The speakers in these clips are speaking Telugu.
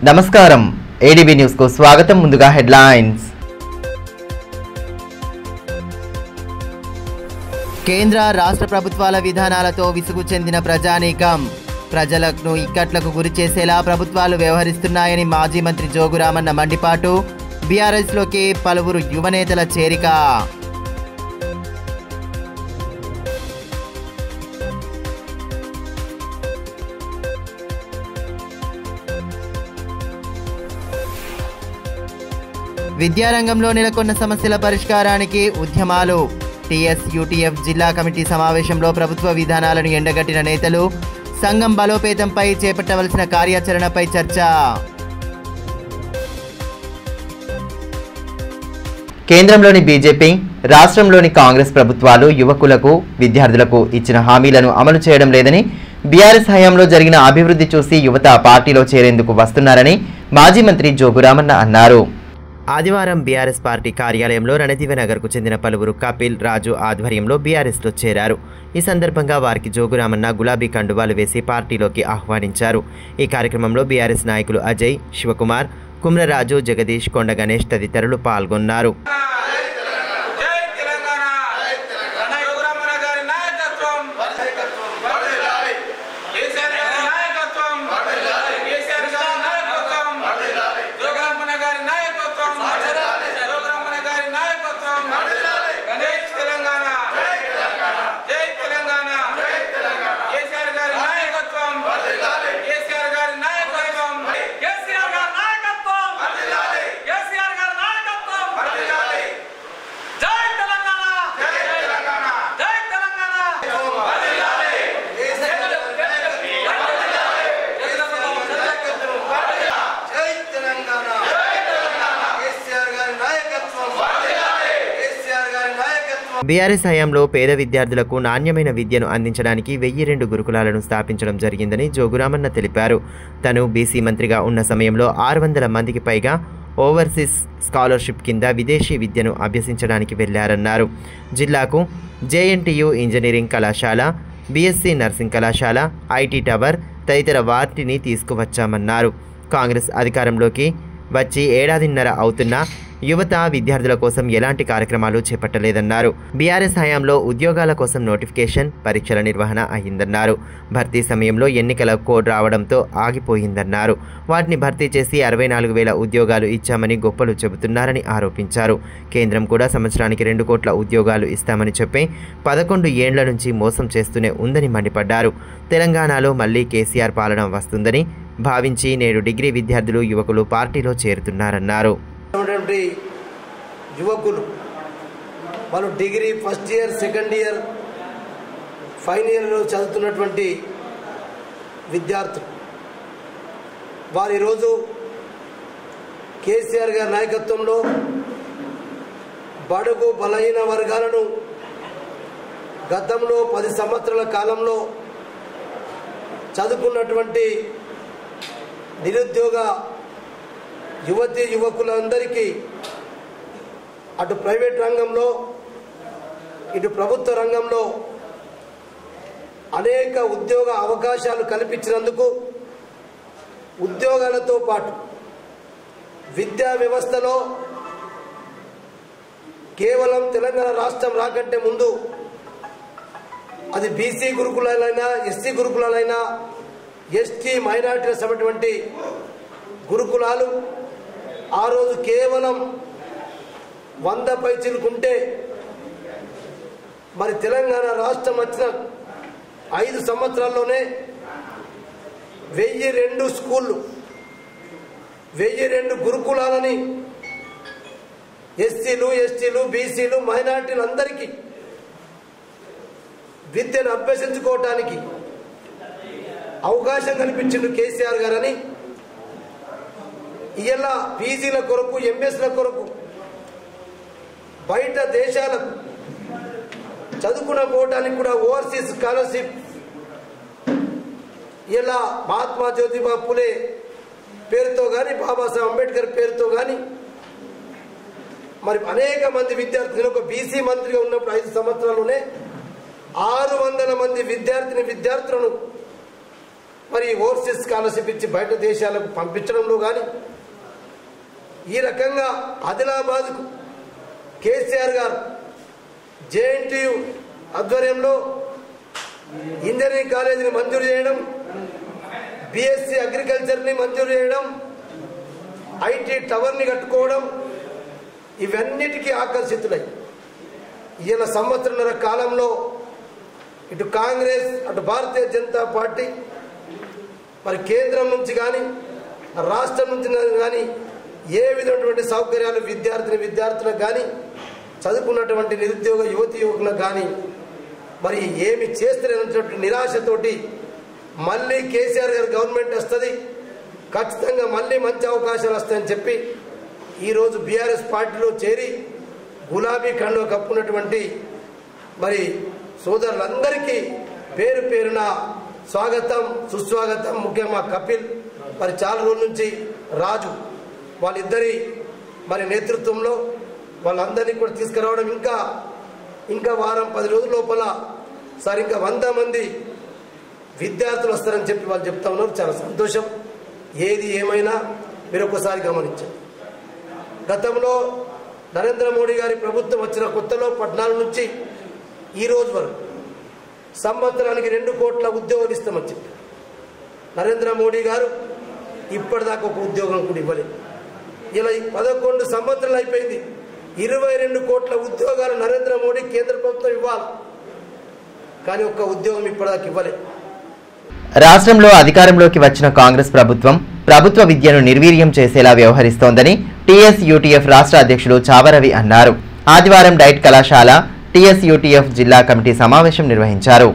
నమస్కారం ఏడీబీ న్యూస్ కు స్వాగతం. ముందుగా హెడ్లైన్స్. కేంద్ర రాష్ట్ర ప్రభుత్వాల విధానాలతో విసుగు చెందిన ప్రజానీకం, ప్రజలను ఇక్కట్లకు గురి చేసేలా ప్రభుత్వాలు వ్యవహరిస్తున్నాయని మాజీ మంత్రి జోగురామన్న మండిపాటు. బీఆర్ఎస్లోకి పలువురు యువనేతల చేరిక. విద్యారంగంలో నెలకొన్న సమస్యల పరిష్కారానికి ఉద్యమాలు. టీఎస్యూటీఎఫ్ జిల్లా కమిటీ సమావేశంలో ప్రభుత్వ విధానాలను ఎండగట్టిన నేతలు. సంఘం బలోపేతంపై చేపట్టవలసిన కార్యాచరణపై చర్చ. కేంద్రంలోని బీజేపీ, రాష్ట్రంలోని కాంగ్రెస్ ప్రభుత్వాలు యువకులకు, విద్యార్థులకు ఇచ్చిన హామీలను అమలు చేయడం లేదని, బీఆర్ఎస్ హయాంలో జరిగిన అభివృద్ధి చూసి యువత పార్టీలో చేరేందుకు వస్తున్నారని మాజీ మంత్రి జోగురామన్న అన్నారు. ఆదివారం బీఆర్ఎస్ పార్టీ కార్యాలయంలో రణదీవనగర్కు చెందిన పలువురు కపిల్ రాజు ఆధ్వర్యంలో బీఆర్ఎస్లో చేరారు. ఈ సందర్భంగా వారికి జోగురామన్న గులాబీ కండువాలు వేసి పార్టీలోకి ఆహ్వానించారు. ఈ కార్యక్రమంలో బీఆర్ఎస్ నాయకులు అజయ్, శివకుమార్, కుమ్రరాజు, జగదీష్, కొండ గణేష్ తదితరులు పాల్గొన్నారు. బీఆర్ఎస్ హయాంలో పేద విద్యార్థులకు నాణ్యమైన విద్యను అందించడానికి 1002 గురుకులాలను స్థాపించడం జరిగిందని జోగురామన్న తెలిపారు. తను బీసీ మంత్రిగా ఉన్న సమయంలో 600 మందికి పైగా ఓవర్సీస్ స్కాలర్షిప్ కింద విదేశీ విద్యను అభ్యసించడానికి వెళ్లారన్నారు. జిల్లాకు జేఎన్టీయూ ఇంజనీరింగ్ కళాశాల, బీఎస్సీ నర్సింగ్ కళాశాల, ఐటీ టవర్ తదితర వాటిని తీసుకువచ్చామన్నారు. కాంగ్రెస్ అధికారంలోకి వచ్చి ఏడాదిన్నర అవుతున్నా యువత, విద్యార్థుల కోసం ఎలాంటి కార్యక్రమాలు చేపట్టలేదన్నారు. బీఆర్ఎస్ హయాంలో ఉద్యోగాల కోసం నోటిఫికేషన్, పరీక్షల నిర్వహణ అయిందన్నారు. భర్తీ సమయంలో ఎన్నికల కోడ్ రావడంతో ఆగిపోయిందన్నారు. వాటిని భర్తీ చేసి 64,000 ఉద్యోగాలు ఇచ్చామని గొప్పలు చెబుతున్నారని ఆరోపించారు. కేంద్రం కూడా సంవత్సరానికి 2 కోట్ల ఉద్యోగాలు ఇస్తామని చెప్పి 11 ఏండ్ల నుంచి మోసం చేస్తూనే ఉందని మండిపడ్డారు. తెలంగాణలో మళ్లీ కేసీఆర్ పాలన వస్తుందని భావించి నేడు డిగ్రీ విద్యార్థులు, యువకులు పార్టీలో చేరుతున్నారన్నారు. యువకులు వాళ్ళు degree first year, second year, final ఇయర్లో చదువుతున్నటువంటి విద్యార్థులు వారు ఈరోజు కేసీఆర్ గారి నాయకత్వంలో బడుగు బలహీన వర్గాలను గతంలో 10 సంవత్సరాల కాలంలో చదువుకున్నటువంటి నిరుద్యోగ యువతీ యువకులందరికీ అటు ప్రైవేట్ రంగంలో, ఇటు ప్రభుత్వ రంగంలో అనేక ఉద్యోగ అవకాశాలు కల్పించినందుకు ఉద్యోగాలతో పాటు విద్యా వ్యవస్థలో కేవలం తెలంగాణ రాష్ట్రం రాకంటే ముందు అది బీసీ గురుకులాలైనా, ఎస్సీ గురుకులాలైనా, ఎస్టీ మైనారిటీల సమటువంటి గురుకులాలు ఆ రోజు కేవలం 100 పైచిలుకుంటే మరి తెలంగాణ రాష్ట్రం వచ్చిన 5 సంవత్సరాల్లోనే 1002 స్కూళ్ళు, 1002 గురుకులాలని ఎస్సీలు, ఎస్టీలు, బీసీలు, మైనారిటీలు అందరికీ విద్యను అభ్యసించుకోవటానికి అవకాశం కల్పించిండు కేసీఆర్ గారని ఇలా పీజీల కొరకు, ఎంఎస్ల కొరకు బయట దేశాలకు చదువుకున్న పోవడానికి కూడా ఓవర్సీస్ స్కాలర్షిప్ ఇలా మహాత్మా జ్యోతిబా పులే పేరుతో కానీ, బాబాసాహెబ్ అంబేద్కర్ పేరుతో కానీ మరి అనేక మంది విద్యార్థులు, ఒక బీసీ మంత్రిగా ఉన్నప్పుడు 5 సంవత్సరాల్లోనే 600 మంది విద్యార్థులను మరి ఓవర్సీస్ స్కాలర్షిప్ ఇచ్చి బయట దేశాలకు పంపించడంలో కానీ ఈ రకంగా ఆదిలాబాద్కు కేసీఆర్ గారు జేఎన్టీయు ఆధ్వర్యంలో ఇంజనీరింగ్ కాలేజీని మంజూరు చేయడం, బీఎస్సీ అగ్రికల్చర్ని మంజూరు చేయడం, ఐటీ టవర్ని కట్టుకోవడం, ఇవన్నిటికీ ఆకర్షితులై ఈయన సంవత్సరంన్నర కాలంలో ఇటు కాంగ్రెస్ అటు భారతీయ జనతా పార్టీ మరి కేంద్రం నుంచి కానీ రాష్ట్రం నుంచి కానీ ఏ విధమైనటువంటి సౌకర్యాలు విద్యార్థులకు కానీ చదువుకున్నటువంటి నిరుద్యోగ యువకులకు కానీ మరి ఏమి చేస్తున్నటువంటి నిరాశతోటి మళ్ళీ కేసీఆర్ గారి గవర్నమెంట్ వస్తుంది, ఖచ్చితంగా మళ్ళీ మంచి అవకాశాలు వస్తాయని చెప్పి ఈరోజు బీఆర్ఎస్ పార్టీలో చేరి గులాబీ కండువ కప్పున్నటువంటి మరి సోదరులందరికీ పేరు పేరున స్వాగతం సుస్వాగతం. ముఖ్యంగా కపిల్ మరి చాలా రోజుల నుంచి రాజు వాళ్ళిద్దరి మరి నేతృత్వంలో వాళ్ళందరినీ కూడా తీసుకురావడం, ఇంకా వారం 10 రోజుల లోపల సార్ ఇంకా 100 మంది విద్యార్థులు వస్తారని చెప్పి వాళ్ళు చెప్తా ఉన్నారు. చాలా సంతోషం. ఏది ఏమైనా మీరు ఒకసారి గమనించండి, గతంలో నరేంద్ర మోడీ గారి ప్రభుత్వం వచ్చిన కొత్తలో 14 నుంచి ఈ రోజు వరకు సంవత్సరానికి 2 కోట్ల ఉద్యోగాలు ఇస్తామని చెప్పి నరేంద్ర మోడీ గారు ఇప్పటిదాకా ఒక ఉద్యోగం కూడా ఇవ్వలేదు. ఇలా 11 సంవత్సరాలు అయిపోయింది. 22 కోట్ల ఉద్యోగాలు నరేంద్ర మోడీ కేంద్ర ప్రభుత్వం ఇవ్వాలి, కానీ ఒక్క ఉద్యోగం ఇప్పటిదాకా ఇవ్వలేదు. రాష్ట్రంలో అధికారంలోకి వచ్చిన కాంగ్రెస్ ప్రభుత్వ విద్యను నిర్వీర్యం చేసేలా వ్యవహరిస్తోందని టీఎస్యూటీఎఫ్ రాష్ట్ర అధ్యక్షులు చావరవి అన్నారు. ఆదివారం డైట్ కళాశాల టీఎస్యూటీఎఫ్ జిల్లా కమిటీ సమావేశం నిర్వహించారు.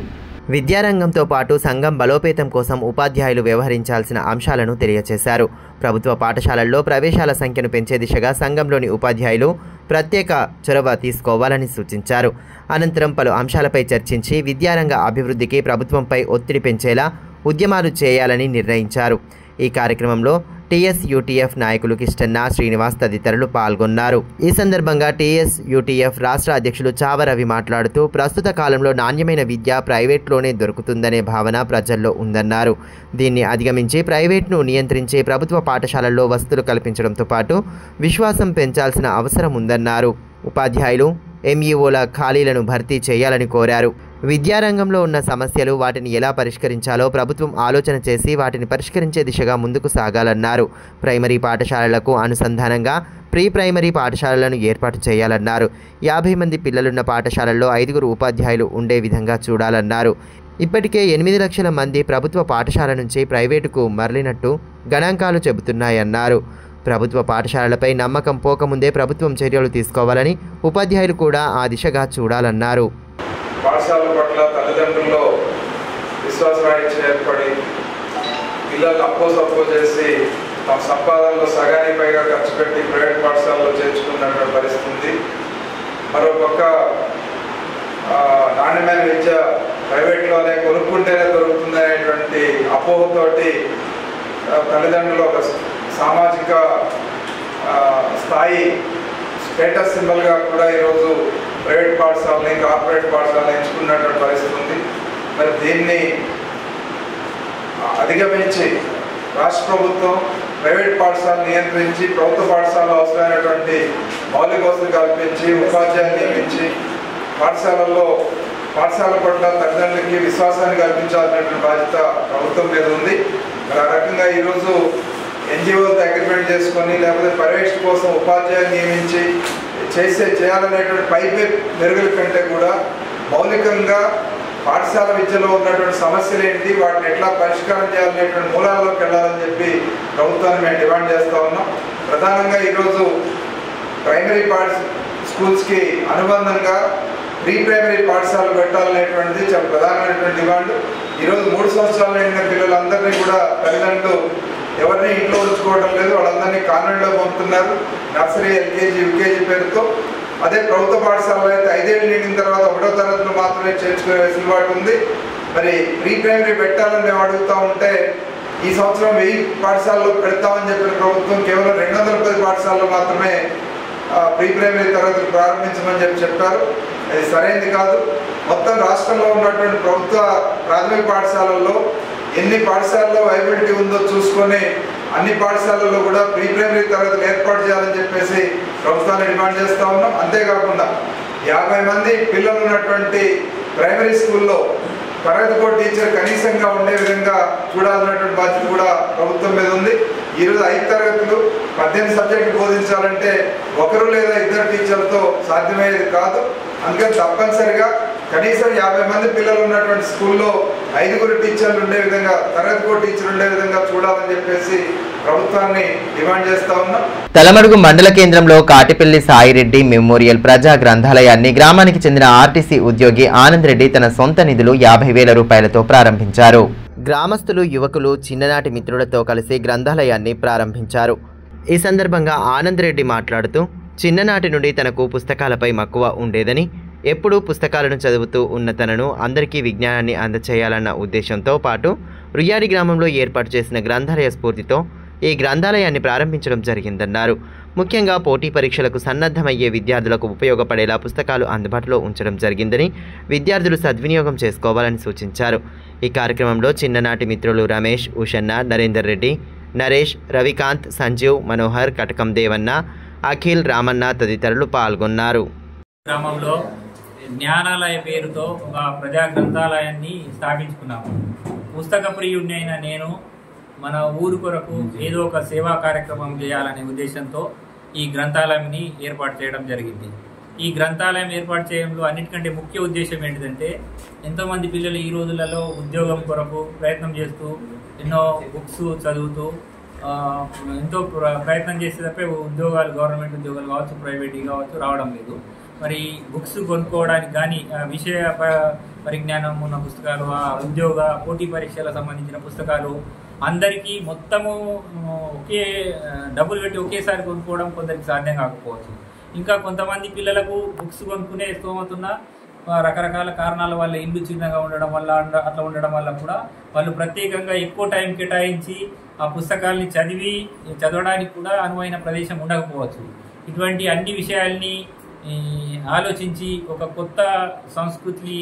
విద్యారంగంతో పాటు సంఘం బలోపేతం కోసం ఉపాధ్యాయులు వ్యవహరించాల్సిన అంశాలను తెలియజేశారు. ప్రభుత్వ పాఠశాలల్లో ప్రవేశాల సంఖ్యను పెంచే దిశగా సంఘంలోని ఉపాధ్యాయులు ప్రత్యేక చొరవ తీసుకోవాలని సూచించారు. అనంతరం పలు అంశాలపై చర్చించి విద్యారంగ అభివృద్ధికి ప్రభుత్వంపై ఒత్తిడి పెంచేలా ఉద్యమాలు చేయాలని నిర్ణయించారు. ఈ కార్యక్రమంలో టీఎస్యూటీఎఫ్ నాయకులు కిష్టన్న, శ్రీనివాస్ తదితరులు పాల్గొన్నారు. ఈ సందర్భంగా టీఎస్యూటీఎఫ్ రాష్ట్ర అధ్యక్షులు చావరవి మాట్లాడుతూ ప్రస్తుత కాలంలో నాణ్యమైన విద్య ప్రైవేట్లోనే దొరుకుతుందనే భావన ప్రజల్లో ఉందన్నారు. దీన్ని అధిగమించి ప్రైవేట్ను నియంత్రించి ప్రభుత్వ పాఠశాలల్లో వసతులు కల్పించడంతో పాటు విశ్వాసం పెంచాల్సిన అవసరం ఉందన్నారు. ఉపాధ్యాయులు, ఎంఈఓల ఖాళీలను భర్తీ చేయాలని కోరారు. విద్యారంగంలో ఉన్న సమస్యలు, వాటిని ఎలా పరిష్కరించాలో ప్రభుత్వం ఆలోచన చేసి వాటిని పరిష్కరించే దిశగా ముందుకు సాగాలన్నారు. ప్రైమరీ పాఠశాలలకు అనుసంధానంగా ప్రీ ప్రైమరీ పాఠశాలలను ఏర్పాటు చేయాలన్నారు. 50 మంది పిల్లలున్న పాఠశాలల్లో 5 ఉపాధ్యాయులు ఉండే విధంగా చూడాలన్నారు. ఇప్పటికే 8 లక్షల మంది ప్రభుత్వ పాఠశాల నుంచి ప్రైవేటుకు మరలినట్టు గణాంకాలు చెబుతున్నాయన్నారు. ప్రభుత్వ పాఠశాలలపై నమ్మకం పోకముందే ప్రభుత్వం చర్యలు తీసుకోవాలని, ఉపాధ్యాయులు కూడా ఆ దిశగా చూడాలన్నారు. పాఠశాలల పట్ల తల్లిదండ్రుల్లో విశ్వాసరాహిత్యం ఏర్పడి పిల్లలు అప్పో చేసి తమ సంపాదనలో సగానికి పైగా ఖర్చు పెట్టి ప్రైవేట్ పాఠశాలలో చేర్చుకున్నటువంటి పరిస్థితి. మరోపక్క నాణ్యమైన విద్య ప్రైవేట్లోనే కొనుక్కుంటేనే దొరుకుతుందనేటువంటి అపోహతోటి తల్లిదండ్రులు ఒక సామాజిక స్థాయి స్టేటస్ సింబల్గా కూడా ఈరోజు ప్రైవేట్ పాఠశాలని కార్పొరేట్ పాఠశాలను ఎంచుకున్నటువంటి పరిస్థితి ఉంది. మరి దీన్ని అధిగమించి రాష్ట్ర ప్రభుత్వం ప్రైవేట్ పాఠశాలను నియంత్రించి ప్రభుత్వ పాఠశాలలో అవసరమైనటువంటి మౌలిక వసతులు కల్పించి ఉపాధ్యాయులు నియమించి పాఠశాల పట్ల తల్లిదండ్రులకి విశ్వాసాన్ని కల్పించాల్సినటువంటి బాధ్యత ప్రభుత్వం మీద ఉంది. మరి ఆ రకంగా ఈరోజు ఎన్జిఓలతో అగ్రిమెంట్ చేసుకొని లేకపోతే పర్యవేక్షణ కోసం ఉపాధ్యాయులు నియమించి చేయాలనేటువంటి పైపే మెరుగుల కంటే కూడా మౌలికంగా పాఠశాల విద్యలో ఉన్నటువంటి సమస్యలు ఏంటి, వాటిని ఎట్లా పరిష్కారం చేయాలనేటువంటి మూలాల్లోకి వెళ్ళాలని చెప్పి ప్రభుత్వాన్ని మేము డిమాండ్ చేస్తూ ఉన్నాం. ప్రధానంగా ఈరోజు ప్రైమరీ స్కూల్స్కి అనుబంధంగా ప్రీ ప్రైమరీ పాఠశాలలు పెట్టాలనేటువంటిది చాలా ప్రధానమైనటువంటి డిమాండ్. ఈరోజు 3 సంవత్సరాలు నిండిన పిల్లలందరినీ కూడా తల్లిదండ్రులు ఎవరిని ఇంట్లో ఉంచుకోవడం లేదు, వాళ్ళందరినీ కాన్వెంట్లో పంపుతున్నారు. నర్సరీ, ఎల్కేజీ, యూకేజీ పేరుతో. అదే ప్రభుత్వ పాఠశాలలో అయితే 5 ఏళ్ళు నిండిన తర్వాత 1వ తరగతిలో మాత్రమే చేర్చుకునే వెసులుబాటు ఉంది. మరి ప్రీ ప్రైమరీ పెట్టాలని మేము అడుగుతూ ఉంటే ఈ సంవత్సరం 1000 పాఠశాలలో పెడతామని చెప్పిన ప్రభుత్వం కేవలం 210 పాఠశాలలో మాత్రమే ప్రీ ప్రైమరీ తరగతులు ప్రారంభించమని చెప్పారు. అది సరైనది కాదు. మొత్తం రాష్ట్రంలో ఉన్నటువంటి ప్రభుత్వ ప్రాథమిక పాఠశాలల్లో ఎన్ని పాఠశాలలో వైబిలిటీ ఉందో చూసుకొని అన్ని పాఠశాలల్లో కూడా ప్రీ ప్రైమరీ తరగతులు ఏర్పాటు చేయాలని చెప్పేసి ప్రభుత్వాన్ని డిమాండ్ చేస్తూ ఉన్నాం. అంతేకాకుండా 50 మంది పిల్లలు ఉన్నటువంటి ప్రైమరీ స్కూల్లో తరగతికో టీచర్ కనీసంగా ఉండే విధంగా చూడాలన్నటువంటి బాధ్యత కూడా ప్రభుత్వం మీద ఉంది. ఈరోజు 5 తరగతులు 18 సబ్జెక్టులు బోధించాలంటే ఒకరు లేదా 2 టీచర్లతో సాధ్యమయ్యేది కాదు. అందుకని తప్పనిసరిగా కనీసం 50 మంది పిల్లలు ఉన్నటువంటి స్కూల్లో 5 టీచర్లు ఉండే విధంగా, తరగతికో టీచర్ ఉండే విధంగా చూడాలని చెప్పేసి ప్రభుత్వాన్ని డిమాండ్ చేస్తా ఉన్నాం. తలమడుగు మండల కేంద్రంలో కాటిపల్లి సాయిరెడ్డి మెమోరియల్ ప్రజా గ్రంథాలయాన్ని గ్రామానికి చెందిన ఆర్టీసీ ఉద్యోగి ఆనంద్ రెడ్డి తన సొంత నిధులు 50,000 రూపాయలతో ప్రారంభించారు. గ్రామస్తులు, యువకులు చిన్ననాటి మిత్రులతో కలిసి గ్రంథాలయాన్ని ప్రారంభించారు. ఈ సందర్భంగా ఆనంద్ రెడ్డి మాట్లాడుతూ, చిన్ననాటి నుండి తనకు పుస్తకాలపై మక్కువ ఉండేదని, ఎప్పుడూ పుస్తకాలను చదువుతూ ఉన్న తనను అందరికీ విజ్ఞానాన్ని అందచేయాలన్న ఉద్దేశంతో పాటు రుయ్యాడి గ్రామంలో ఏర్పాటు చేసిన గ్రంథాలయ స్ఫూర్తితో ఈ గ్రంథాలయాన్ని ప్రారంభించడం జరిగిందన్నారు. ముఖ్యంగా పోటీ పరీక్షలకు సన్నద్ధమయ్యే విద్యార్థులకు ఉపయోగపడేలా పుస్తకాలు అందుబాటులో ఉంచడం జరిగిందని, విద్యార్థులు సద్వినియోగం చేసుకోవాలని సూచించారు. ఈ కార్యక్రమంలో చిన్ననాటి మిత్రులు రమేష్, ఉషన్న, నరేందర్ రెడ్డి, నరేష్, రవికాంత్, సంజీవ్, మనోహర్, కటకం దేవన్న, అఖిల్, రామన్న తదితరులు పాల్గొన్నారు. గ్రామంలో జ్ఞానాలయ పేరుతో ఒక ప్రజా గ్రంథాలయాన్ని స్థాపించుకున్నాము. పుస్తక ప్రియుడిని అయిన నేను మన ఊరు కొరకు ఏదో ఒక సేవా కార్యక్రమం చేయాలనే ఉద్దేశంతో ఈ గ్రంథాలయాన్ని ఏర్పాటు చేయడం జరిగింది. ఈ గ్రంథాలయం ఏర్పాటు చేయడంలో అన్నిటికంటే ముఖ్య ఉద్దేశం ఏంటిదంటే, ఎంతోమంది పిల్లలు ఈ రోజులలో ఉద్యోగం కొరకు ప్రయత్నం చేస్తూ ఎన్నో బుక్స్ చదువుతూ ఎంతో ప్రయత్నం చేసే తప్ప ఉద్యోగాలు, గవర్నమెంట్ ఉద్యోగాలు కావచ్చు, ప్రైవేట్ కావచ్చు రావడం లేదు. మరి బుక్స్ కొనుక్కోవడానికి కానీ విషయ పరిజ్ఞానం ఉన్న పుస్తకాలు, ఉద్యోగ పోటీ పరీక్షలకు సంబంధించిన పుస్తకాలు అందరికీ మొత్తము ఒకే డబ్బులు పెట్టి ఒకేసారి కొనుక్కోవడం కొందరికి సాధ్యం కాకపోవచ్చు. ఇంకా కొంతమంది పిల్లలకు బుక్స్ కొనుక్కునే స్తోమతున్న రకరకాల కారణాల వల్ల ఇల్లు చిన్నగా ఉండడం వల్ల, అట్లా ఉండడం వల్ల కూడా వాళ్ళు ప్రత్యేకంగా ఎక్కువ టైం కేటాయించి ఆ పుస్తకాలని చదవడానికి కూడా అనువైన ప్రదేశం ఉండకపోవచ్చు. ఇటువంటి అన్ని విషయాల్ని ఆలోచించి ఒక కొత్త సంస్కృతిని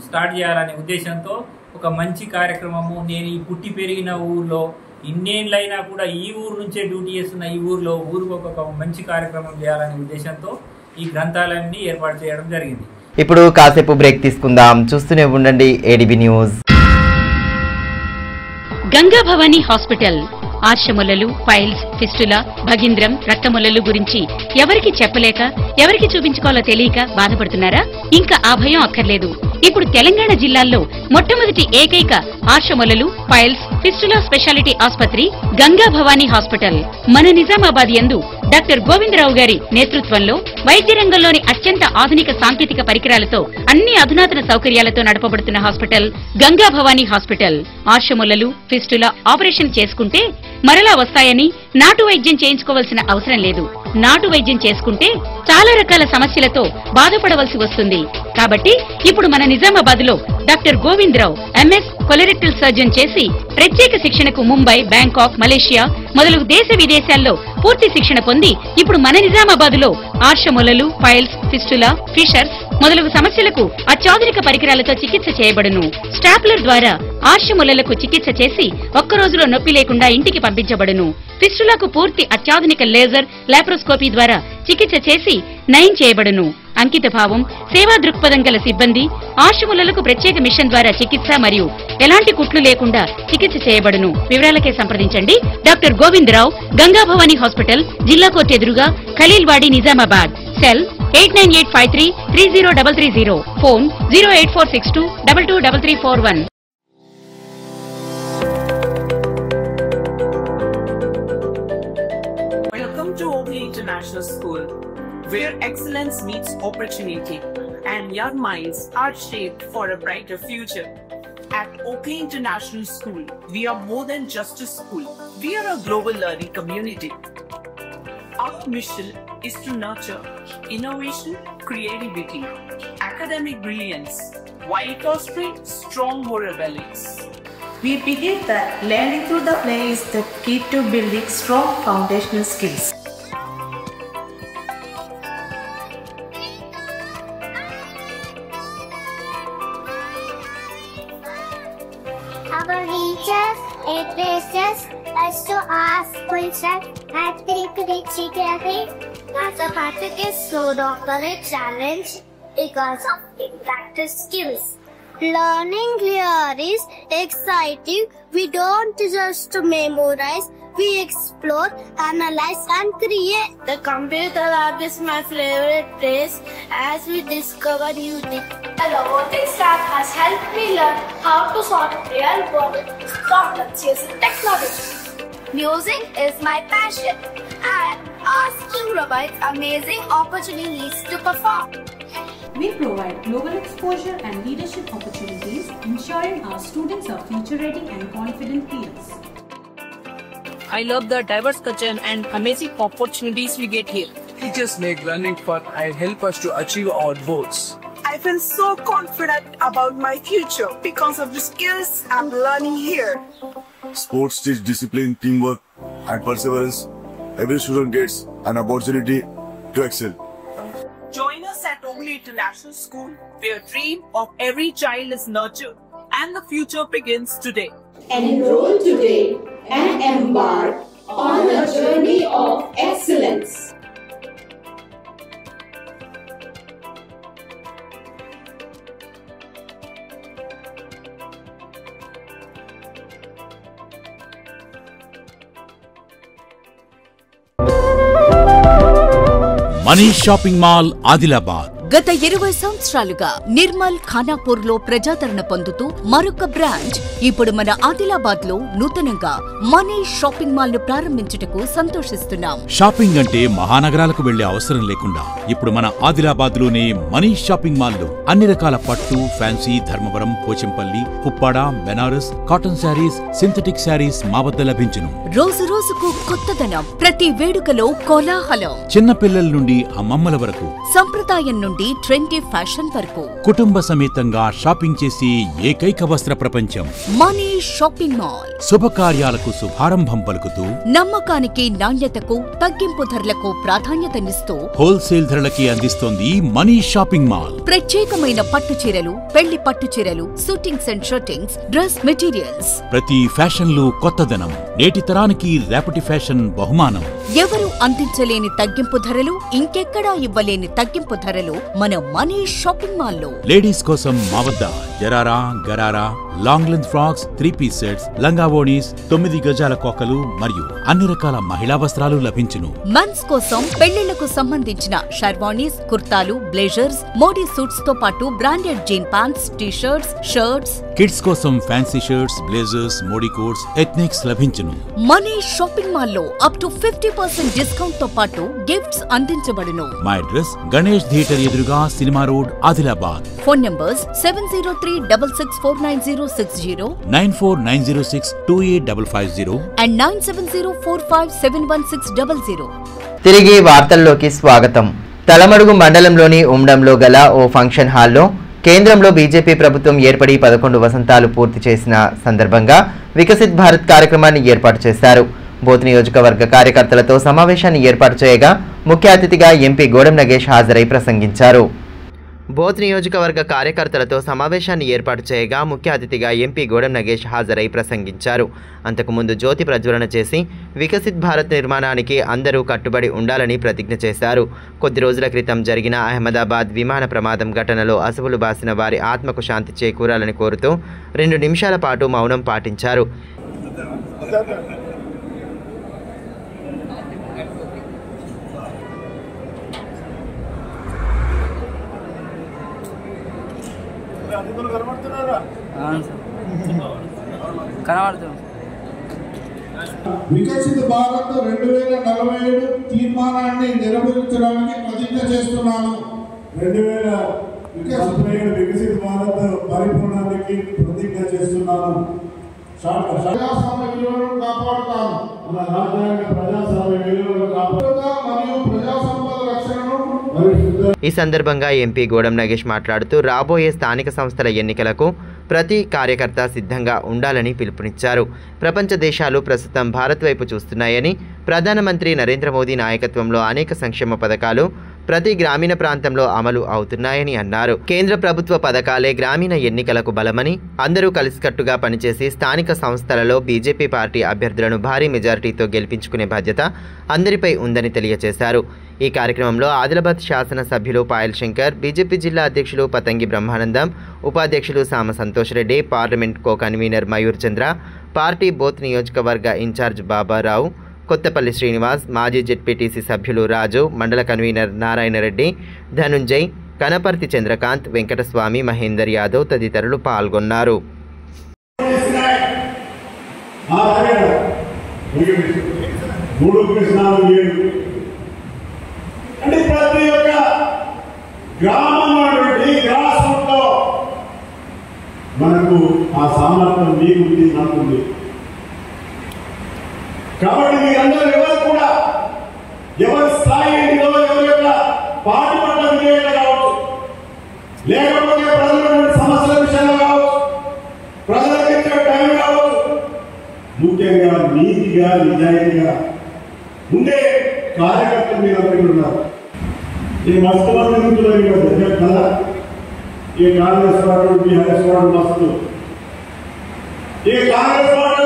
స్టార్ట్ చేయాలనే ఉద్దేశంతో ఒక మంచి కార్యక్రమము, నేను ఈ పుట్టి పెరిగిన ఊర్లో ఇన్నేళ్ళైనా కూడా ఈ ఊరు నుంచే డ్యూటీ చేస్తున్న ఈ ఊరికి ఒక మంచి కార్యక్రమం చేయాలనే ఉద్దేశంతో ఈ గ్రంథాలయాన్ని ఏర్పాటు చేయడం జరిగింది. ఇప్పుడు కాసేపు బ్రేక్ తీసుకుందాం. చూస్తూనే ఉండండి ADB news. Ganga Bhavani hospital ఆర్షములలు, పైల్స్, ఫిస్టులా, భగింద్రం, రక్తములలు గురించి ఎవరికి చెప్పలేక, ఎవరికి చూపించుకోవాలో తెలియక బాధపడుతున్నారా? ఇంకా ఆ భయం అక్కర్లేదు. ఇప్పుడు తెలంగాణ జిల్లాల్లో మొట్టమొదటి ఏకైక ఆర్షములలు, పైల్స్, ఫిస్టులా స్పెషాలిటీ ఆసుపత్రి గంగా భవానీ హాస్పిటల్ మన నిజామాబాద్ యందు డాక్టర్ గోవిందరావు గారి నేతృత్వంలో వైద్య రంగంలోని అత్యంత ఆధునిక సాంకేతిక పరికరాలతో అన్ని అధునాతన సౌకర్యాలతో నడపబడుతున్న హాస్పిటల్ గంగా భవానీ హాస్పిటల్. ఆర్షములలు, ఫిస్టులా ఆపరేషన్ చేసుకుంటే మరలా వస్తాయని నాటు వైద్యం చేయించుకోవాల్సిన అవసరం లేదు. నాటు వైద్యం చేసుకుంటే చాలా రకాల సమస్యలతో బాధపడవలసి వస్తుంది. కాబట్టి ఇప్పుడు మన నిజామాబాద్ లో doctor Govindarao MS colorectal surgeon చేసి ప్రత్యేక శిక్షణకు ముంబై, బ్యాంకాక్, మలేషియా మొదలగు దేశ విదేశాల్లో పూర్తి శిక్షణ పొంది ఇప్పుడు మన నిజామాబాద్ లో ఆర్షములలు, పైల్స్, ఫిస్టులా, ఫిషర్స్ మొదలగు సమస్యలకు అత్యాధునిక పరికరాలతో చికిత్స చేయబడును. స్టాప్లర్ ద్వారా ఆర్షములలకు చికిత్స చేసి ఒక్క రోజులో నొప్పి లేకుండా ఇంటికి పంపించబడును. ఫిస్టులకు పూర్తి అత్యాధునిక లేజర్, లాప్రోస్కోపీ ద్వారా చికిత్స చేసి నయం చేయబడును. అంకిత భావం, సేవా దృక్పథం గల సిబ్బంది, ఆర్షములలకు ప్రత్యేక మిషన్ ద్వారా చికిత్స మరియు ఎలాంటి కుట్లు లేకుండా చికిత్స చేయబడును. వివరాలకే సంప్రదించండి డాక్టర్ గోవిందరావు, గంగా భవానీ హాస్పిటల్, జిల్లా కోర్టు ఎదురుగా, Khaleelwadi, Nizamabad. Cell 8985330330. Phone 08462223341. Welcome to Oakley International School, where excellence meets opportunity and young minds are shaped for a brighter future. At Oakley International School, we are more than just a school. We are a global learning community. Our mission is to nurture innovation, creativity, academic brilliance, while fostering strong moral values. We believe that learning through the play is the key to building strong foundational skills. our teachers encourage us to ask questions and think critically. Mathematics is so normal a challenge because of practice skills. Learning here is exciting. We don't just memorize, we explore, analyze and create. The computer lab is my favorite place as we discover new things. The robotics lab has helped me learn how to solve real world problems using technology. Music is my passion and our school provides amazing opportunities to perform. We provide global exposure and leadership opportunities, ensuring our students are future-ready and confident peers. I love the diverse culture and amazing opportunities we get here. Teachers make learning fun and help us to achieve our goals. I feel so confident about my future because of the skills I'm learning here. Sports teach discipline, teamwork, and perseverance. Every student gets an opportunity to excel. Join us at Ogli International School, where dream of every child is nurtured and the future begins today. Enroll today and embark on a journey of excellence. Money shopping mall Adilabad గత 20 సంవత్సరాలుగా నిర్మల్ ఖానాపూర్ లో ప్రజాదరణ పొందుతూ మరొక బ్రాంచ్ ఇప్పుడు మన ఆదిలాబాద్ లో నూతనంగా మనీ షాపింగ్ మాల్ ను ప్రారంభించుటకు సంతోషిస్తున్నాం. షాపింగ్ అంటే మహానగరాలకు వెళ్లే అవసరం లేకుండా ఇప్పుడు మన ఆదిలాబాద్ లోనే మనీ షాపింగ్ మాల్ లో అన్ని రకాల పట్టు, fancy, Dharmavaram, Pochampally, Puppada, Banaras, cotton saris, synthetic saris మా వద్ద లభించును. రోజు రోజుకు కొత్తదనం, ప్రతి వేడుకలో కోలాహలం. చిన్న పిల్లల నుండి అమ్మమ్మల వరకు, సంప్రదాయం నుండి ట్రెండీ ఫ్యాషన్ వరకు కుటుంబ సమేతంగా షాపింగ్ చేసి ఏకైక వస్త్ర ప్రపంచం మనీ షాపింగ్ మాల్. శుభకార్యాలకు శుభారంభం పలుకుతూ, నమ్మకానికి, నాణ్యతకు, తగ్గింపు ధరలకు ప్రాధాన్యతనిస్తూ హోల్సేల్ ధరలకి అందిస్తోంది మనీ షాపింగ్ మాల్. ప్రత్యేకమైన పట్టు చీరలు, పెళ్లి పట్టు చీరలు, shootings and shirtings, dress materials. ప్రతి ఫ్యాషన్ లో కొత్తదనం, నేటి తరానికి రేపటి ఫ్యాషన్ బహుమానం. ఎవరు అందించలేని తగ్గింపు ధరలు, ఇంకెక్కడా ఇవ్వలేని తగ్గింపు ధరలు మన మనీ షాపింగ్ మాల్ లో. లేడీస్ కోసం మా వద్ద జరారా, gharara, long length frocks, 3-piece sets, లంగావోణీస్, 9 గజాల కోకలు మరియు అన్ని రకాల మహిళా వస్త్రాలు లభించును. మెన్స్ కోసం పెళ్లిళ్లకు సంబంధించిన షర్వాణీస్, కుర్తాలు, బ్లేజర్స్, మోడీ సూట్స్ తో పాటు branded jean pants, T shirts, shirts. Kids కోసం fancy shirts, blazers, Modi coats, ethnics లభించును. మనీ షాపింగ్ మాల్ లో అప్ టు 50% డిస్కౌంట్ తో పాటు గిఫ్ట్స్ అందించబడును. మా అడ్రస్ గణేష్ థియేటర్ ఎదురుగా, cinema road, Adilabad. Phone numbers 703664060, 9490628550 and 9704571600. తిరిగి వార్తల్లోకి స్వాగతం. తలమడుగు మండలంలోని ఉమ్డంలో గల ఓ ఫంక్షన్ హాల్లో కేంద్రంలో బీజేపీ ప్రభుత్వం ఏర్పడి 11 వసంతాలు పూర్తి చేసిన సందర్భంగా వికసిత్ భారత్ కార్యక్రమాన్ని ఏర్పాటు చేశారు. బోత్ నియోజకవర్గ కార్యకర్తలతో సమావేశాన్ని ఏర్పాటు చేయగా ముఖ్య అతిథిగా ఎంపీ గోడెం నగేష్ హాజరై ప్రసంగించారు. బోత్ నియోజకవర్గ కార్యకర్తలతో సమావేశాన్ని ఏర్పాటు చేయగా ముఖ్య అతిథిగా ఎంపీ గోడెం నగేష్ హాజరై ప్రసంగించారు. అంతకుముందు జ్యోతి ప్రజ్వలన చేసి వికసిత్ భారత్ నిర్మాణానికి అందరూ కట్టుబడి ఉండాలని ప్రతిజ్ఞ చేశారు. కొద్ది రోజుల క్రితం జరిగిన అహ్మదాబాద్ విమాన ప్రమాదం ఘటనలో అసువులు బాసిన వారి ఆత్మకు శాంతి చేకూరాలని కోరుతూ 2 నిమిషాల పాటు మౌనం పాటించారు. వికసిత భారత్ 2047 తీర్మానాన్ని నెరవేర్చడానికి ప్రతిజ్ఞ చేస్తున్నాను. 2047 వికసిత భారత్ పరిపూర్ణానికి ప్రతిజ్ఞ చేస్తున్నాను. ప్రజాస్వామ్య విలువలను కాపాడుతాను. మన రాజ్యాంగ ప్రజాస్వామ్య విలువలను కాపాడుతా మరియు ప్రజా సంపద రక్షణను. ఈ సందర్భంగా ఎంపీ గోడెం నగేష్ మాట్లాడుతూ రాబోయే స్థానిక సంస్థల ఎన్నికలకు ప్రతి కార్యకర్త సిద్ధంగా ఉండాలని పిలుపునిచ్చారు. ప్రపంచ దేశాలు ప్రస్తుతం భారత్ వైపు చూస్తున్నాయని, ప్రధానమంత్రి నరేంద్ర మోదీ నాయకత్వంలో అనేక సంక్షేమ పథకాలు ప్రతి గ్రామీణ ప్రాంతంలో అమలు అవుతున్నాయని అన్నారు. కేంద్ర ప్రభుత్వ పథకాలే గ్రామీణ ఎన్నికలకు బలమని, అందరూ కలిసికట్టుగా పనిచేసి స్థానిక సంస్థలలో బీజేపీ పార్టీ అభ్యర్థులను భారీ మెజారిటీతో గెలిపించుకునే బాధ్యత అందరిపై ఉందని తెలియజేశారు. ఈ కార్యక్రమంలో ఆదిలాబాద్ శాసన సభ్యులు పాయల్ శంకర్, బీజేపీ జిల్లా అధ్యక్షులు పతంగి బ్రహ్మానందం, ఉపాధ్యక్షులు Sama Santosh Reddy, parliament co convener Mayur Chandra, party Boath నియోజకవర్గ ఇన్ఛార్జ్ బాబారావు, కొత్తపల్లి శ్రీనివాస్, మాజీ జెడ్పీటీసీ సభ్యులు రాజు, మండల కన్వీనర్ నారాయణరెడ్డి, ధనుంజయ్, కనపర్తి చంద్రకాంత్, వెంకటస్వామి, మహేందర్ యాదవ్ తదితరులు పాల్గొన్నారు. మనకు ఆ సామర్థ్యం మీకుంది, నాకుంది. కాబట్టి మీరందరూ ఎవరు కూడా ఎవరి స్థాయి ఏంటిదో, ఎవరి యొక్క పార్టీ పట్ల విధేయత కావచ్చు, లేకపోతే ప్రజల సమస్యల విషయంలో కావచ్చు, ప్రజలకు ఇచ్చే టైం కావచ్చు, ముఖ్యంగా నీతిగా నిజాయితీగా ఉండే కార్యకర్తలు మీరందరూ ఉన్నారు. ఈ మస్తు మంది ఉంటుంది కదా, ఈ కాంగ్రెస్ వాడు, బీఆర్ఎస్ వాడు మస్తు. ఈ కాంగ్రెస్ వాడు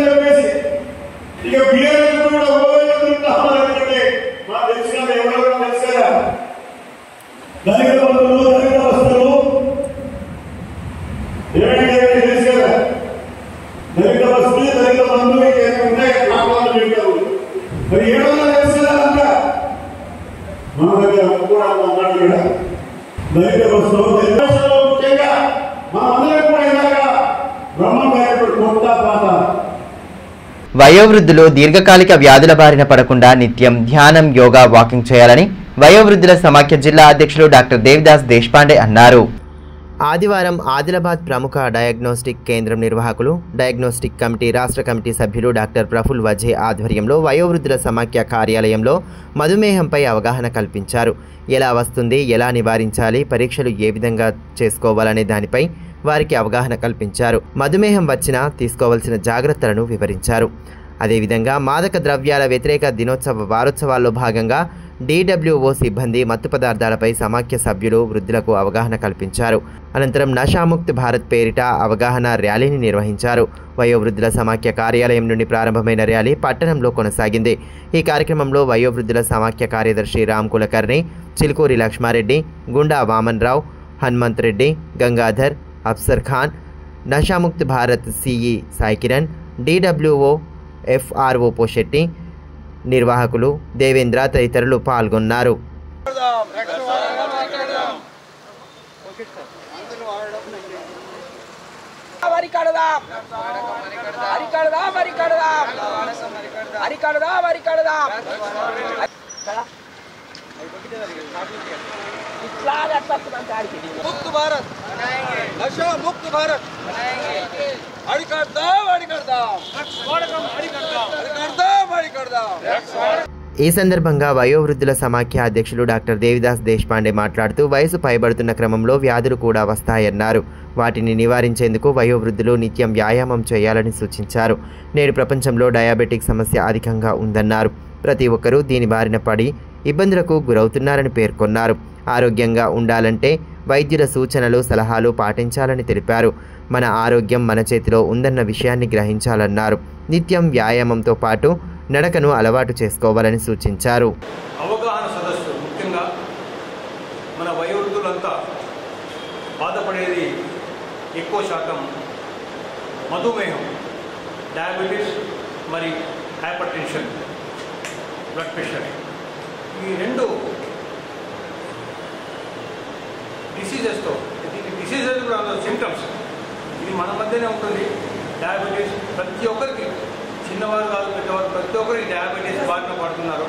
చెప్పేసి ఇక బీఆర్ఎస్ కూడా ఎందుకంటే మాకు తెలిసిన ఎవరో తెలుసు కదా, దళిత బంధువులు, దళిత వస్తువులు ఏమైనా తెలుసు కదా, దళిత వస్తువులు, దళిత బంధువులు ఉంటాయి, నాలుగు చెప్తారు. మరి ఏడో తెలుసు కదా అంతా మన దగ్గర కూడా అన్నాడు కదా, దళిత వస్తువులు ముఖ్యంగా మనందరం కూడా ఇలాగా వయోవృద్ధులు దీర్ఘకాలిక వ్యాధుల బారిన పడకుండా నిత్యం ధ్యానం, యోగా, వాకింగ్ చేయాలని వయోవృద్ధుల సమాఖ్య జిల్లా అధ్యక్షులు డాక్టర్ దేవిదాస్ దేశపాండే అన్నారు. ఆదివారం ఆదిలాబాద్ ప్రముఖ డయాగ్నోస్టిక్ కేంద్రం నిర్వాహకులు, డయాగ్నోస్టిక్ కమిటీ రాష్ట్ర కమిటీ సభ్యులు డాక్టర్ ప్రఫుల్ వజే ఆధ్వర్యంలో వయోవృద్ధుల సమాఖ్య కార్యాలయంలో మధుమేహంపై అవగాహన కల్పించారు. ఎలా వస్తుంది, ఎలా నివారించాలి, పరీక్షలు ఏ విధంగా చేసుకోవాలనే దానిపై వారికి అవగాహన కల్పించారు. మధుమేహం వచ్చినా తీసుకోవాల్సిన జాగ్రత్తలను వివరించారు. అదేవిధంగా మాదక ద్రవ్యాల వ్యతిరేక దినోత్సవ వారోత్సవాల్లో భాగంగా DWO సిబ్బంది మత్తు పదార్థాలపై సమాఖ్య సభ్యులు వృద్ధులకు అవగాహన కల్పించారు. అనంతరం నషాముక్త్ భారత్ పేరిట అవగాహన ర్యాలీని నిర్వహించారు. వయోవృద్ధుల సమాఖ్య కార్యాలయం నుండి ప్రారంభమైన ర్యాలీ పట్టణంలో కొనసాగింది. ఈ కార్యక్రమంలో వయోవృద్ధుల సమాఖ్య కార్యదర్శి Ram Kulkarni, Chilukuri Laxma Reddy, Gunda Vaman Rao, Hanumanth Reddy, Gangadhar, Afsar Khan, Nashamukt Bharat CE Sai Kiran, DWO FRO Poshetty, నిర్వాహకులు దేవేంద్ర తదితరులు పాల్గొన్నారు. मुक्त भारत, नशा मुक्त भारत, ఈ సందర్భంగా వయోవృద్ధుల సమాఖ్య అధ్యక్షులు డాక్టర్ దేవిదాస్ దేశపాండే మాట్లాడుతూ వయసు పైబడుతున్న క్రమంలో వ్యాధులు కూడా వస్తాయన్నారు. వాటిని నివారించేందుకు వయోవృద్ధులు నిత్యం వ్యాయామం చేయాలని సూచించారు. నేడు ప్రపంచంలో డయాబెటిక్ సమస్య అధికంగా ఉందన్నారు. ప్రతి ఒక్కరూ దీని బారిన పడి ఇబ్బందులకు గురవుతున్నారని పేర్కొన్నారు. ఆరోగ్యంగా ఉండాలంటే వైద్యుల సూచనలు, సలహాలు పాటించాలని తెలిపారు. మన ఆరోగ్యం మన చేతిలో ఉందన్న విషయాన్ని గ్రహించాలన్నారు. నిత్యం వ్యాయామంతో పాటు నడకను అలవాటు చేసుకోవాలని సూచించారు. అవగాహన సదస్సు ముఖ్యంగా మన వయోవృద్ధులంతా బాధపడేది ఎక్కువ శాతం మధుమేహం, డయాబెటీస్, మరి హైపర్ టెన్షన్, బ్లడ్ ప్రెషర్. ఈ రెండు డిసీజెస్తో, డిసీజెస్ కూడా సింటమ్స్, ఇది మన మధ్యనే ఉంటుంది. డయాబెటీస్ ప్రతి ఒక్కరికి, చిన్నవారు కాదు పెద్దవారు, ప్రతి ఒక్కరికి డయాబెటీస్ బారిన పడుతున్నారు.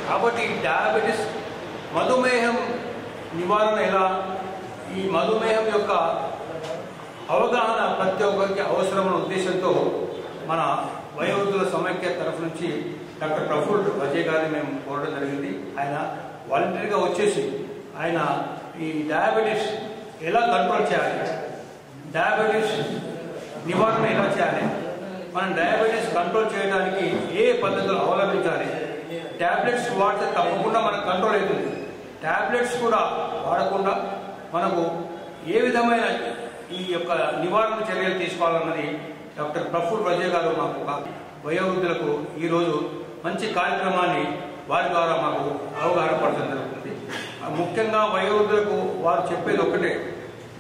కాబట్టి డయాబెటీస్, మధుమేహం నివారణ ఎలా, ఈ మధుమేహం యొక్క అవగాహన ప్రతి ఒక్కరికి అవసరమైన ఉద్దేశంతో మన వయోవృద్ధుల సమైక్య తరఫు నుంచి డాక్టర్ ప్రఫుల్ వజే గారిని మేము కోరడం జరిగింది. ఆయన వాలంటరీగా వచ్చేసి ఆయన ఈ డయాబెటీస్ ఎలా కంట్రోల్ చేయాలి, డయాబెటీస్ నివారణ ఎలా చేయాలి, మనం డయాబెటీస్ కంట్రోల్ చేయడానికి ఏ పద్ధతులు అవలంబించాలి. ట్యాబ్లెట్స్ వాడితే తప్పకుండా మనకు కంట్రోల్ అవుతుంది. ట్యాబ్లెట్స్ కూడా వాడకుండా మనకు ఏ విధమైన ఈ యొక్క నివారణ చర్యలు తీసుకోవాలన్నది డాక్టర్ ప్రఫుల్ వజయ్ గారు మాకు వయోవృద్ధులకు ఈరోజు మంచి కార్యక్రమాన్ని వారి ద్వారా మాకు అవగాహన పడటం జరుగుతుంది. ముఖ్యంగా వయోవృద్ధులకు వారు చెప్పేది ఒకటే,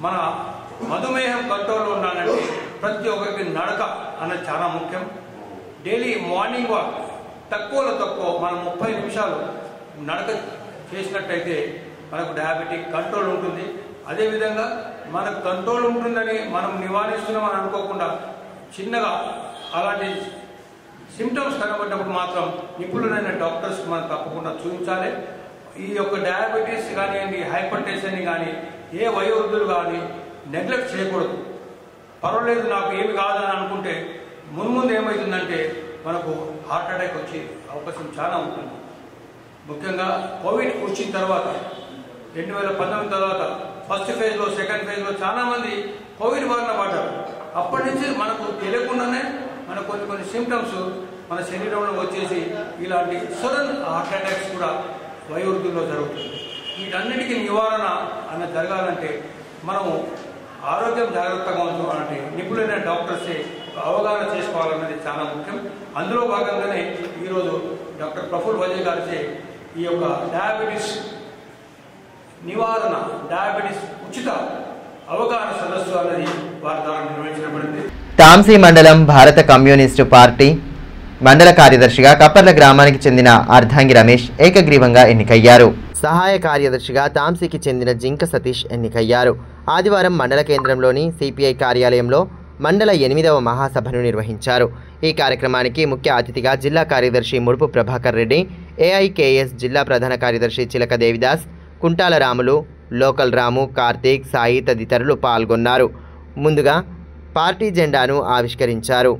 మన మధుమేహం కంట్రోల్లో ఉండాలంటే ప్రతి ఒక్కరికి నడక అన్నది చాలా ముఖ్యం. డైలీ మార్నింగ్ వాక్ తక్కువలో తక్కువ మనం 30 నిమిషాలు నడక చేసినట్టయితే మనకు డయాబెటిక్ కంట్రోల్ ఉంటుంది. అదేవిధంగా మనకు కంట్రోల్ ఉంటుందని మనం నివారిస్తున్నామని అనుకోకుండా చిన్నగా అలాంటి సిమ్టమ్స్ కనబడ్డప్పుడు మాత్రం నిపుణులైన డాక్టర్స్కి మనం తప్పకుండా చూపించాలి. ఈ యొక్క డయాబెటీస్ కానివ్వండి, హైపర్ టెన్షన్ కానీ ఏ వయోవృద్ధులు కానీ నెగ్లెక్ట్ చేయకూడదు. పర్వాలేదు నాకు ఏమి కాదని అనుకుంటే ముందు ఏమవుతుందంటే మనకు హార్ట్ అటాక్ వచ్చే అవకాశం చాలా ఉంటుంది. ముఖ్యంగా కోవిడ్ వచ్చిన తర్వాత 2019 తర్వాత ఫస్ట్ ఫేజ్లో, సెకండ్ ఫేజ్లో చాలామంది కోవిడ్ బారిన పడ్డారు. అప్పటి నుంచి మనకు తెలియకుండానే మనకు కొన్ని సిమ్టమ్స్ మన శరీరంలో వచ్చేసి ఇలాంటి సడన్ హార్ట్ అటాక్స్ కూడా వయోవృద్ధుల్లో జరుగుతుంది. వీటన్నిటికీ నివారణ అన్నది జరగాలంటే మనము ఆరోగ్యం జాగ్రత్తగా ఉంచాలంటే నిపుణులైన డాక్టర్సే అవగాహన చేసుకోవాలన్నది చాలా ముఖ్యం. అందులో భాగంగానే ఈరోజు డాక్టర్ ప్రఫుల్ వజయ్ గారిచే ఈ యొక్క డయాబెటీస్ నివారణ, డయాబెటీస్ ఉచిత అవగాహన సదస్సు అనేది వారి ద్వారా నిర్వహించబడింది. తాంసీ మండలం భారత కమ్యూనిస్టు పార్టీ మండల కార్యదర్శిగా కప్పర్ల గ్రామానికి చెందిన అర్ధాంగి రమేష్ ఏకగ్రీవంగా ఎన్నికయ్యారు. సహాయ కార్యదర్శిగా తాంసీకి చెందిన జింక సతీష్ ఎన్నికయ్యారు. ఆదివారం మండల కేంద్రంలోని సిపిఐ కార్యాలయంలో మండల 8వ మహాసభను నిర్వహించారు. ఈ కార్యక్రమానికి ముఖ్య అతిథిగా జిల్లా కార్యదర్శి ముడుపు ప్రభాకర్ రెడ్డి, ఏఐకేఎస్ జిల్లా ప్రధాన కార్యదర్శి చిలక దేవిదాస్, కుంటాల రాములు, లోకల్ రాము, కార్తీక్, సాయి తదితరులు పాల్గొన్నారు. ముందుగా పార్టీ జెండాను ఆవిష్కరించారు.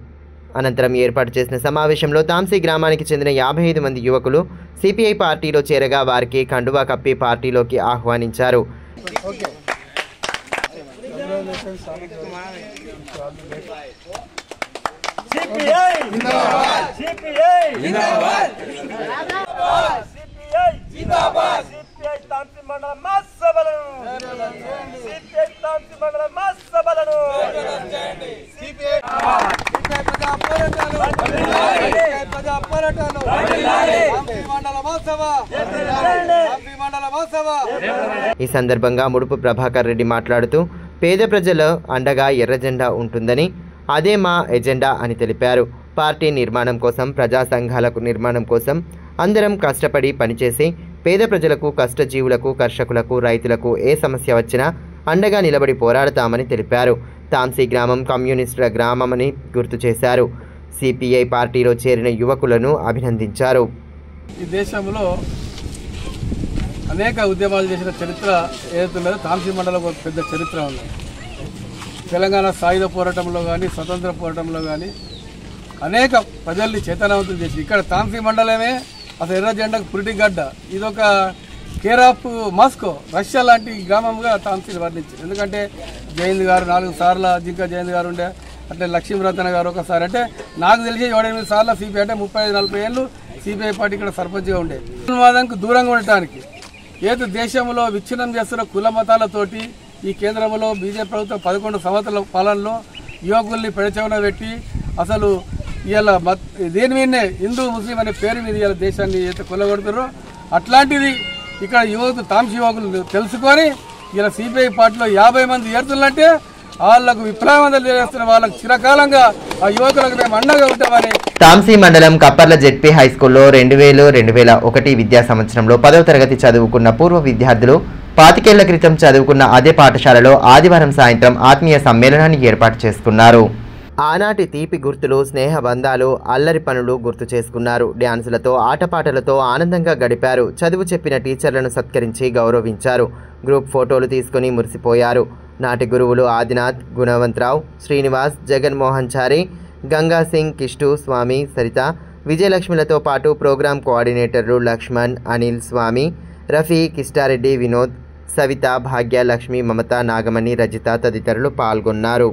అనంతరం ఏర్పాటు చేసిన సమావేశంలో తాంసీ గ్రామానికి చెందిన 55 మంది యువకులు సిపిఐ పార్టీలో చేరగా వారికి కండువా కప్పి పార్టీలోకి ఆహ్వానించారు. ఈ సందర్భంగా ముడుపు ప్రభాకర్ రెడ్డి మాట్లాడుతూ పేద ప్రజల అండగా ఎర్ర జెండా ఉంటుందని, అదే మా ఎజెండా అని తెలిపారు. పార్టీ నిర్మాణం కోసం, ప్రజా సంఘాలకు నిర్మాణం కోసం అందరం కష్టపడి పనిచేసి పేద ప్రజలకు, కష్టజీవులకు, కర్షకులకు, రైతులకు ఏ సమస్య వచ్చినా అండగా నిలబడి పోరాడతామని తెలిపారు. తాంసీ గ్రామం కమ్యూనిస్టుల గ్రామమని గుర్తు చేశారు. సిపిఐ పార్టీలో చేరిన యువకులను అభినందించారు. ఈ దేశంలో అనేక ఉద్యమాలు చేసిన చరిత్ర ఏదైతుందో తాంసీ మండలం ఒక పెద్ద చరిత్ర ఉంది. తెలంగాణ సాయుధ పోరాటంలో కానీ, స్వతంత్ర పోరాటంలో కానీ అనేక ప్రజల్ని చైతన్యవంతులు చేసి ఇక్కడ తాంసీ మండలమే అసలు ఎర్ర జెండాకు పురిటి గడ్డ. ఇదొక కేర్ ఆఫ్ మాస్కో, రష్యా లాంటి గ్రామంగా తాంసీని వర్ణించారు. ఎందుకంటే జయంత్ గారు 4 సార్లు, జింక జయంత్ గారు ఉండే, అంటే లక్ష్మీరతన గారు ఒకసారి, అంటే నాకు తెలిసి 7-8 సార్లు సిపిఐ, అంటే 35-40 ఏళ్ళు సిపిఐ పార్టీ ఇక్కడ సర్పంచ్గా ఉండే. ఉన్మాదానికి దూరంగా ఉండటానికి ఏదో దేశంలో విచ్ఛిన్నం చేస్తున్న కుల మతాలతోటి ఈ కేంద్రంలో బీజేపీ ప్రభుత్వం 11 సంవత్సరాల పాలనలో యువకుల్ని పెడచెవిన పెట్టి అసలు ఇవాళ దేని మీదనే హిందూ ముస్లిం అనే పేరు మీద ఇవాళ దేశాన్ని అయితే కొల్లగొడుతున్నారో అట్లాంటిది ఇక్కడ యువకులు, తాంసీ యువకులు తెలుసుకొని ఇలా సిపిఐ పార్టీలో 50 మంది ఏరుతులంటే వాళ్లకు విప్లవం తెలియజేస్తున్న వాళ్ళకు చిరకాలంగా ఆ యువకులకు మేము అండగా ఉంటామని. తాంసీ మండలం కప్పర్ల జెడ్పీ హైస్కూల్లో 2000-2001 విద్యా సంవత్సరంలో 10వ తరగతి చదువుకున్న పూర్వ విద్యార్థులు 25 ఏళ్ల క్రితం చదువుకున్న అదే పాఠశాలలో ఆదివారం సాయంత్రం ఆత్మీయ సమ్మేళనాన్ని ఏర్పాటు చేసుకున్నారు. ఆనాటి తీపి గుర్తులు, స్నేహ బంధాలు, అల్లరి పనులు గుర్తు చేసుకున్నారు. డ్యాన్సులతో, ఆటపాటలతో ఆనందంగా గడిపారు. చదువు చెప్పిన టీచర్లను సత్కరించి గౌరవించారు. గ్రూప్ ఫోటోలు తీసుకుని మురిసిపోయారు. నాటి గురువులు ఆదినాథ్, గుణవంతరావు, శ్రీనివాస్, జగన్మోహన్ చారి, గంగా సింగ్, కిష్టు, స్వామి, సరిత, విజయలక్ష్మిలతో పాటు ప్రోగ్రాం కోఆర్డినేటర్లు లక్ష్మణ్, అనిల్, స్వామి, రఫీ, కిష్టారెడ్డి, వినోద్, సవిత, భాగ్య, లక్ష్మి, మమత, నాగమణి, రజిత తదితరులు పాల్గొన్నారు.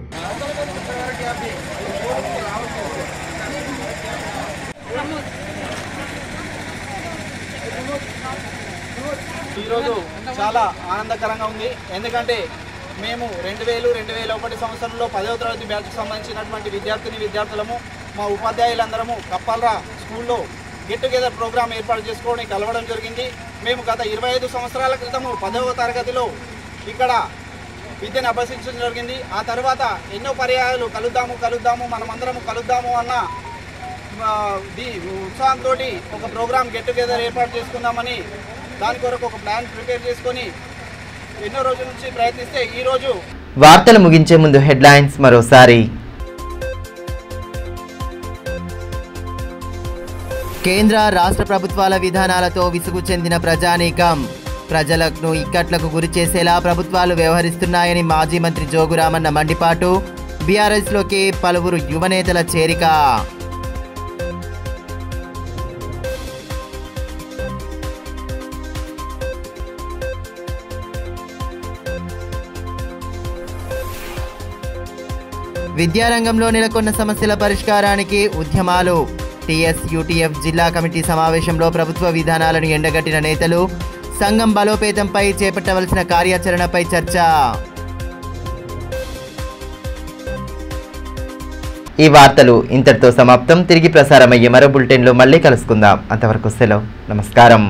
ఈరోజు చాలా ఆనందకరంగా ఉంది. ఎందుకంటే మేము 2000-2001 సంవత్సరంలో 10వ తరగతి బ్యాచ్కి సంబంధించినటువంటి విద్యార్థులము మా ఉపాధ్యాయులందరము కప్పల్రా స్కూల్లో గెట్ టుగెదర్ ప్రోగ్రామ్ ఏర్పాటు చేసుకొని కలవడం జరిగింది. మేము గత 25 సంవత్సరాల క్రితము 10వ తరగతిలో ఇక్కడ విద్యను అభ్యసించడం జరిగింది. ఆ తర్వాత ఎన్నో పర్యాయాలు కలుద్దాము మనమందరము కలుద్దాము అన్న ఉత్సాహంతో ఒక ప్రోగ్రామ్ గెట్ టుగెదర్ ఏర్పాటు చేసుకుందామని దాని కొరకు ఒక ప్లాన్ ప్రిపేర్ చేసుకొని ఎన్నో రోజుల నుంచి ప్రయత్నిస్తే ఈరోజు వార్తలు ముగించే ముందు హెడ్లైన్స్ మరోసారి. కేంద్ర రాష్ట్ర ప్రభుత్వాల విధానాలతో విసుగు చెందిన ప్రజానీకం, ప్రజలను ఇక్కట్లకు గురి చేసేలా ప్రభుత్వాలు వ్యవహరిస్తున్నాయని మాజీ మంత్రి జోగురామన్న మండిపాటు, బీఆర్ఎస్లోకి పలువురు యువనేతల చేరిక. విద్యారంగంలో నెలకొన్న సమస్యల పరిష్కారానికి ఉద్యమాలు. టీఎస్-యూటీఎఫ్ జిల్లా కమిటీ సమావేశంలో ప్రభుత్వ విధానాలను ఎండగట్టిన నేతలు, సంఘం బలోపేతంపై చేపట్టవలసిన కార్యాచరణపై చర్చ. ఈ వార్తలు ఇంతటితో సమాప్తం. తిరిగి ప్రసారమయ్యే మరో బులెటిన్లో మళ్ళీ కలుసుకుందాం. అంతవరకు సెలవు. నమస్కారం.